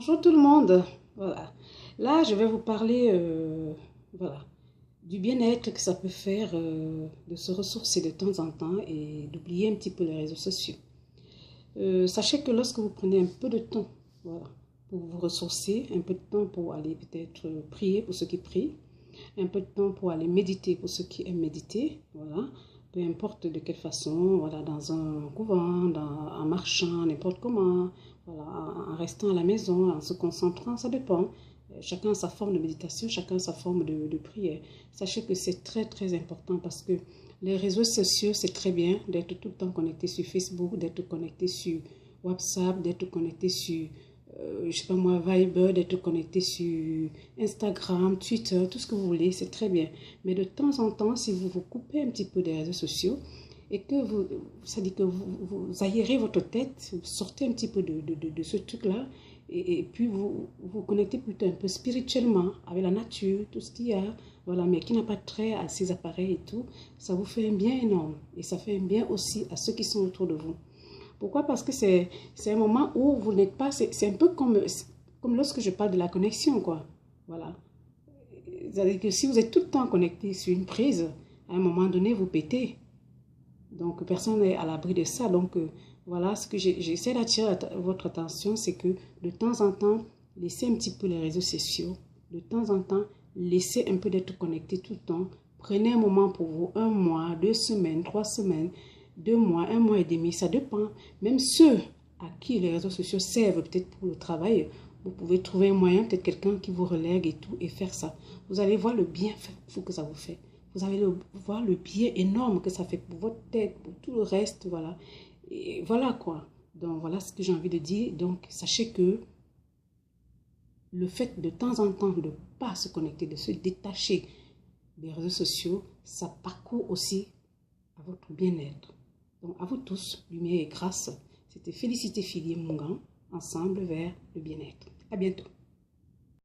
Bonjour tout le monde. Voilà. Là, je vais vous parler voilà, du bien-être que ça peut faire de se ressourcer de temps en temps et d'oublier un petit peu les réseaux sociaux. Sachez que lorsque vous prenez un peu de temps voilà, pour vous ressourcer, un peu de temps pour aller peut-être prier pour ceux qui prient, un peu de temps pour aller méditer pour ceux qui aiment méditer, voilà, peu importe de quelle façon, voilà, dans un couvent, en marchant, n'importe comment, voilà, en restant à la maison, en se concentrant, ça dépend. Chacun a sa forme de méditation, chacun a sa forme de prière. Sachez que c'est très très important parce que les réseaux sociaux, c'est très bien d'être tout le temps connecté sur Facebook, d'être connecté sur WhatsApp, d'être connecté sur je sais pas moi, Viber, d'être connecté sur Instagram, Twitter, tout ce que vous voulez, c'est très bien. Mais de temps en temps, si vous vous coupez un petit peu des réseaux sociaux et que vous, ça dit que vous aérez votre tête, vous sortez un petit peu de ce truc-là et puis vous connectez plutôt un peu spirituellement avec la nature, tout ce qu'il y a, voilà, mais qui n'a pas trait à ces appareils et tout, ça vous fait un bien énorme et ça fait un bien aussi à ceux qui sont autour de vous. Pourquoi? Parce que c'est un moment où vous n'êtes pas... C'est un peu comme lorsque je parle de la connexion, quoi. Voilà. C'est-à-dire que si vous êtes tout le temps connecté sur une prise, à un moment donné, vous pétez. Donc, personne n'est à l'abri de ça. Donc, voilà, ce que j'essaie d'attirer votre attention, c'est que de temps en temps, laissez un petit peu les réseaux sociaux. De temps en temps, laissez un peu d'être connecté tout le temps. Prenez un moment pour vous, un mois, 2 semaines, 3 semaines, 2 mois, un mois et demi, ça dépend. Même ceux à qui les réseaux sociaux servent peut-être pour le travail, vous pouvez trouver un moyen, peut-être quelqu'un qui vous relègue et tout, et faire ça. Vous allez voir le bien que ça vous fait. Vous allez voir le bien énorme que ça fait pour votre tête, pour tout le reste, voilà. Et voilà quoi. Donc voilà ce que j'ai envie de dire. Donc sachez que le fait de temps en temps de ne pas se connecter, de se détacher des réseaux sociaux, ça parcourt aussi à votre bien-être. Donc à vous tous, lumière et grâce. C'était Félicité Filier Mongan, ensemble vers le bien-être. À bientôt.